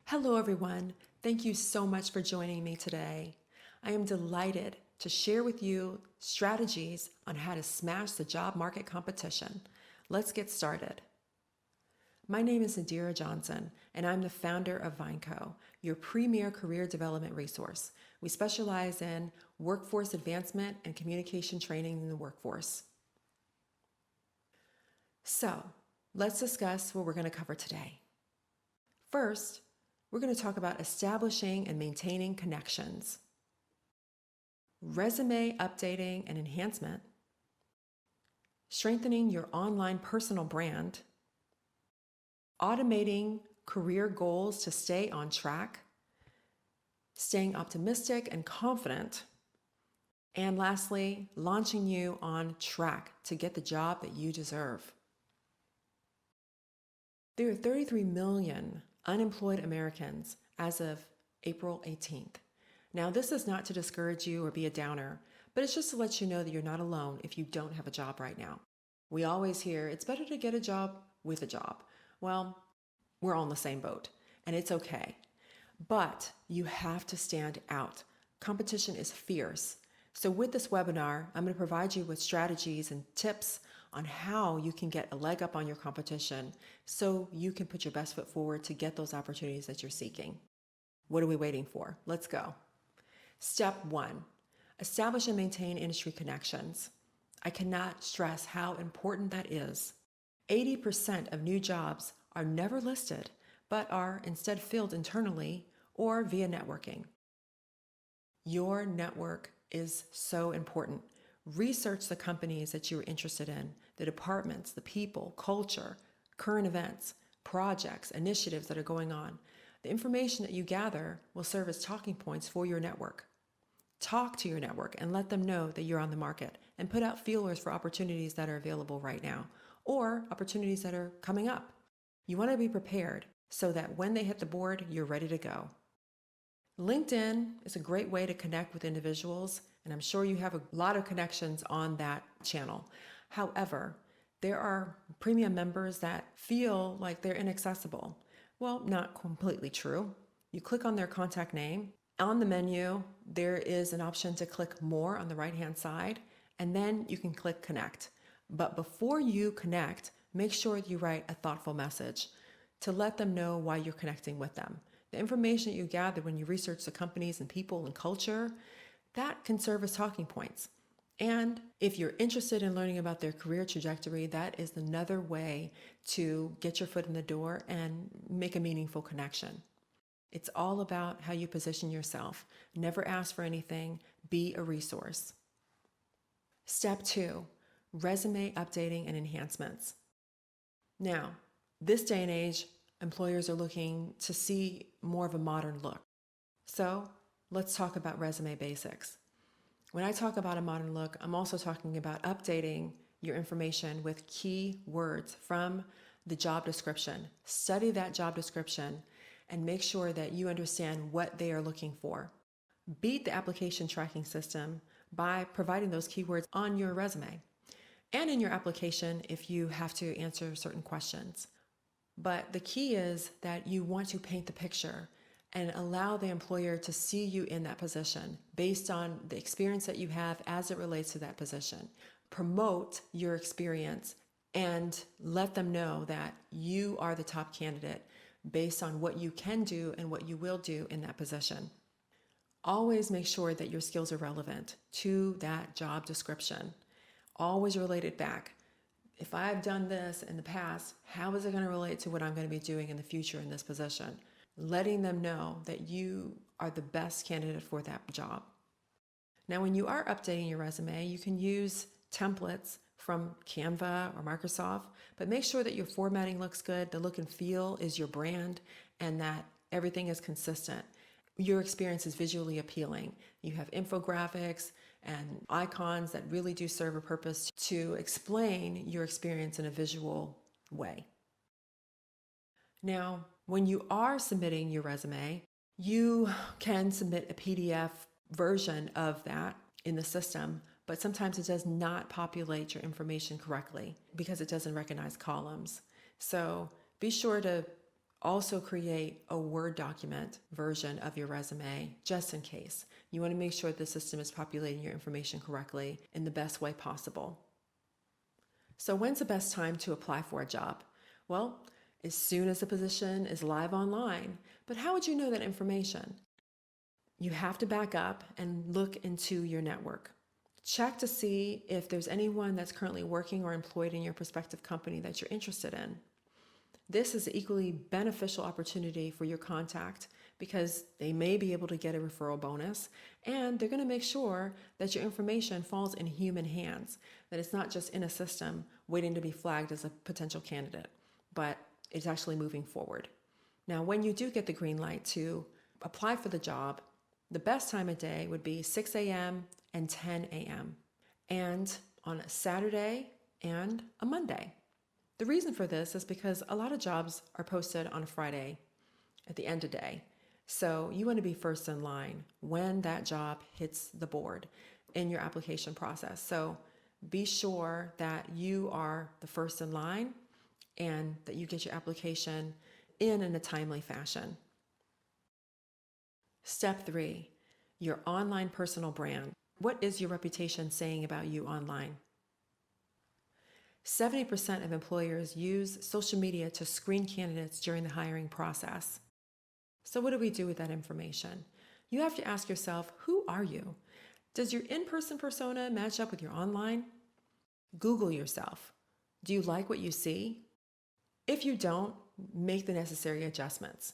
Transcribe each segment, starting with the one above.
Hello, everyone. Thank you so much for joining me today. I am delighted to share with you strategies on how to smash the job market competition. Let's get started. My name is Nadira Johnson, and I'm the founder of VineCo, your premier career development resource. We specialize in workforce advancement and communication training in the workforce. So, let's discuss what we're going to cover today. First, we're going to talk about establishing and maintaining connections, resume updating and enhancement, strengthening your online personal brand, automating career goals to stay on track, staying optimistic and confident, and lastly, launching you on track to get the job that you deserve. There are 33 million unemployed Americans as of April 18th. Now, this is not to discourage you or be a downer, but it's just to let you know that you're not alone if you don't have a job right now. We always hear it's better to get a job with a job. Well, we're all in the same boat, and it's okay. But you have to stand out. Competition is fierce. So with this webinar, I'm going to provide you with strategies and tips on how you can get a leg up on your competition so you can put your best foot forward to get those opportunities that you're seeking. What are we waiting for? Let's go. Step 1, establish and maintain industry connections. I cannot stress how important that is. 80% of new jobs are never listed, but are instead filled internally or via networking. Your network is so important. Research the companies that you're interested in, the departments, the people, culture, current events, projects, initiatives that are going on. The information that you gather will serve as talking points for your network. Talk to your network and let them know that you're on the market, and put out feelers for opportunities that are available right now or opportunities that are coming up. You want to be prepared so that when they hit the board, you're ready to go. LinkedIn is a great way to connect with individuals, and I'm sure you have a lot of connections on that channel. However, there are premium members that feel like they're inaccessible. Well, not completely true. You click on their contact name. On the menu, there is an option to click more on the right-hand side, and then you can click connect. But before you connect, make sure you write a thoughtful message to let them know why you're connecting with them. The information that you gather when you research the companies and people and culture, that can serve as talking points. And if you're interested in learning about their career trajectory, that is another way to get your foot in the door and make a meaningful connection. It's all about how you position yourself. Never ask for anything. Be a resource. Step 2, resume updating and enhancements. Now, this day and age, employers are looking to see more of a modern look. So let's talk about resume basics. When I talk about a modern look, I'm also talking about updating your information with key words from the job description. Study that job description and make sure that you understand what they are looking for. Beat the application tracking system by providing those keywords on your resume and in your application if you have to answer certain questions. But the key is that you want to paint the picture and allow the employer to see you in that position based on the experience that you have as it relates to that position. Promote your experience and let them know that you are the top candidate based on what you can do and what you will do in that position. Always make sure that your skills are relevant to that job description. Always relate it back. If I've done this in the past, how is it going to relate to what I'm going to be doing in the future in this position? Letting them know that you are the best candidate for that job. Now, when you are updating your resume, you can use templates from Canva or Microsoft, but make sure that your formatting looks good, the look and feel is your brand, and that everything is consistent. Your experience is visually appealing. You have infographics and icons that really do serve a purpose to explain your experience in a visual way. Now, when you are submitting your resume, you can submit a PDF version of that in the system, but sometimes it does not populate your information correctly because it doesn't recognize columns. So be sure to Also create a Word document version of your resume just in case. You want to make sure the system is populating your information correctly in the best way possible. So when's the best time to apply for a job? Well, as soon as the position is live online. But how would you know that information? You have to back up and look into your network. Check to see if there's anyone that's currently working or employed in your prospective company that you're interested in. This is an equally beneficial opportunity for your contact because they may be able to get a referral bonus, and they're going to make sure that your information falls in human hands, that it's not just in a system waiting to be flagged as a potential candidate, but it's actually moving forward. Now, when you do get the green light to apply for the job, the best time of day would be 6 a.m. and 10 a.m. and on a Saturday and a Monday. The reason for this is because a lot of jobs are posted on a Friday at the end of the day. So you want to be first in line when that job hits the board in your application process. So be sure that you are the first in line and that you get your application in a timely fashion. Step 3, your online personal brand. What is your reputation saying about you online? 70% of employers use social media to screen candidates during the hiring process. So what do we do with that information? You have to ask yourself, who are you? Does your in-person persona match up with your online? Google yourself. Do you like what you see? If you don't, make the necessary adjustments.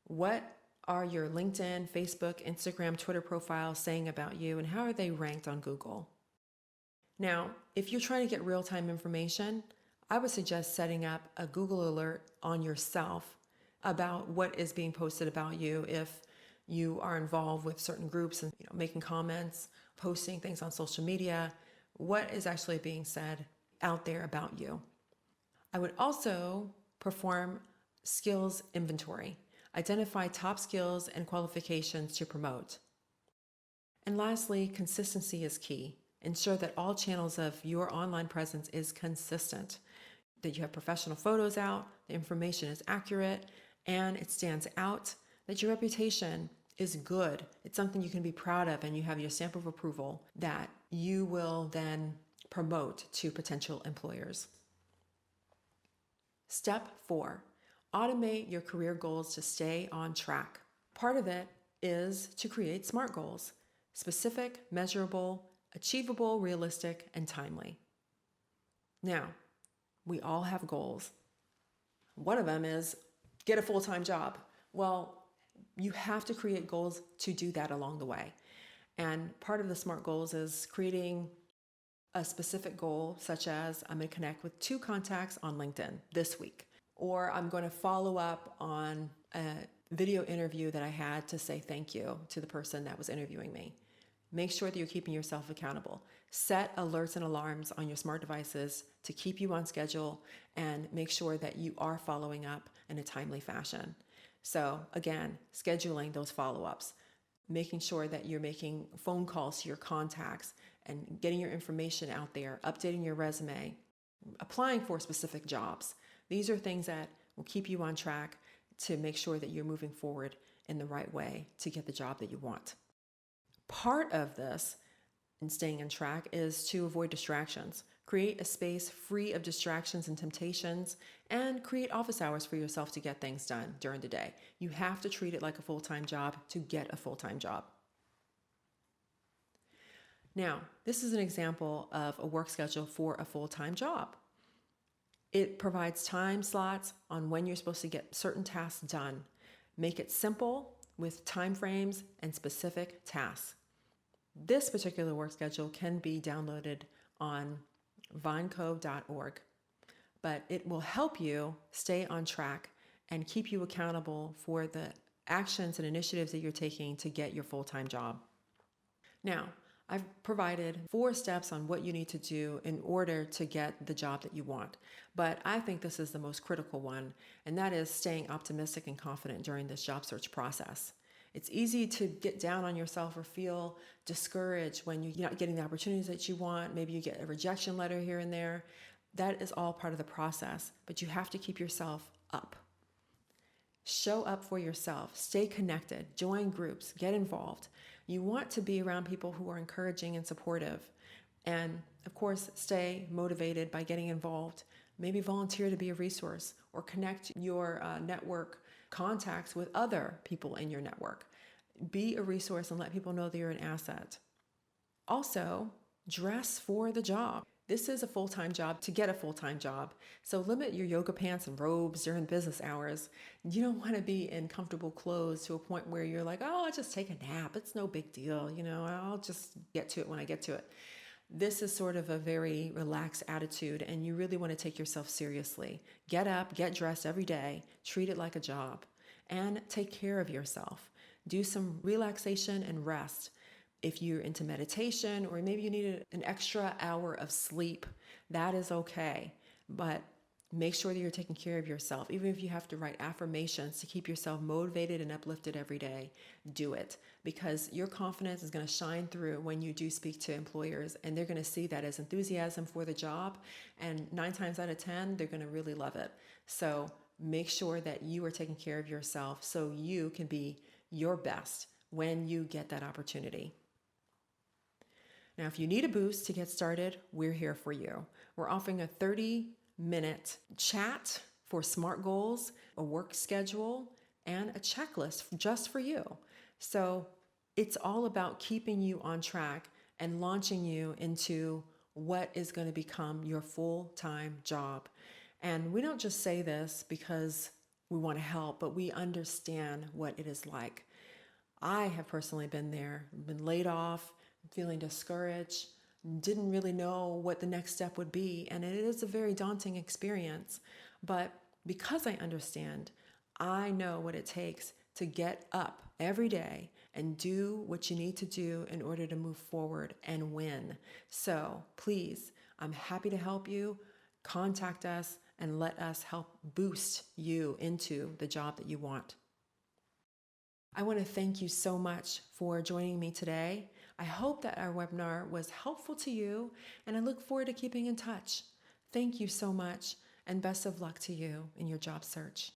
What are your LinkedIn, Facebook, Instagram, Twitter profiles saying about you, and how are they ranked on Google? Now, if you're trying to get real-time information, I would suggest setting up a Google alert on yourself about what is being posted about you if you are involved with certain groups and making comments, posting things on social media, what is actually being said out there about you. I would also perform skills inventory. Identify top skills and qualifications to promote. And lastly, consistency is key. Ensure that all channels of your online presence is consistent, that you have professional photos out, the information is accurate, and it stands out, that your reputation is good. It's something you can be proud of, and you have your stamp of approval that you will then promote to potential employers. Step 4, automate your career goals to stay on track. Part of it is to create SMART goals: specific, measurable, achievable, realistic, and timely. Now, we all have goals. One of them is get a full-time job. Well, you have to create goals to do that along the way. And part of the SMART goals is creating a specific goal, such as I'm going to connect with 2 contacts on LinkedIn this week, or I'm going to follow up on a video interview that I had to say thank you to the person that was interviewing me. Make sure that you're keeping yourself accountable. Set alerts and alarms on your smart devices to keep you on schedule and make sure that you are following up in a timely fashion. So again, scheduling those follow-ups, making sure that you're making phone calls to your contacts and getting your information out there, updating your resume, applying for specific jobs. These are things that will keep you on track to make sure that you're moving forward in the right way to get the job that you want. Part of this in staying on track is to avoid distractions. Create a space free of distractions and temptations, and create office hours for yourself to get things done during the day. You have to treat it like a full-time job to get a full-time job. Now, this is an example of a work schedule for a full-time job. It provides time slots on when you're supposed to get certain tasks done. Make it simple with time frames and specific tasks. This particular work schedule can be downloaded on vineco.org, but it will help you stay on track and keep you accountable for the actions and initiatives that you're taking to get your full-time job. Now, I've provided 4 steps on what you need to do in order to get the job that you want, but I think this is the most critical one, and that is staying optimistic and confident during this job search process. It's easy to get down on yourself or feel discouraged when you're not getting the opportunities that you want. Maybe you get a rejection letter here and there. That is all part of the process, but you have to keep yourself up. Show up for yourself, stay connected, join groups, get involved. You want to be around people who are encouraging and supportive. And of course, stay motivated by getting involved. Maybe volunteer to be a resource or connect your network contacts with other people in your network. Be a resource and let people know that you're an asset. Also, dress for the job. This is a full-time job to get a full-time job. So limit your yoga pants and robes during business hours. You don't want to be in comfortable clothes to a point where you're like, oh, I'll just take a nap. It's no big deal. I'll just get to it when I get to it. This is sort of a very relaxed attitude, and you really want to take yourself seriously. Get up, get dressed every day, treat it like a job, and take care of yourself. Do some relaxation and rest. If you're into meditation or maybe you need an extra hour of sleep, that is okay. But make sure that you're taking care of yourself. Even if you have to write affirmations to keep yourself motivated and uplifted every day, do it, because your confidence is going to shine through when you do speak to employers, and they're going to see that as enthusiasm for the job. And 9 times out of 10, they're going to really love it. So make sure that you are taking care of yourself so you can be your best when you get that opportunity. Now, if you need a boost to get started, we're here for you. We're offering a 30-minute chat for SMART goals, a work schedule, and a checklist just for you. So it's all about keeping you on track and launching you into what is going to become your full-time job. And we don't just say this because we want to help, but we understand what it is like. I have personally been there, been laid off, feeling discouraged, didn't really know what the next step would be. And it is a very daunting experience. But because I understand, I know what it takes to get up every day and do what you need to do in order to move forward and win. So please, I'm happy to help you. Contact us and let us help boost you into the job that you want. I want to thank you so much for joining me today. I hope that our webinar was helpful to you, and I look forward to keeping in touch. Thank you so much, and best of luck to you in your job search.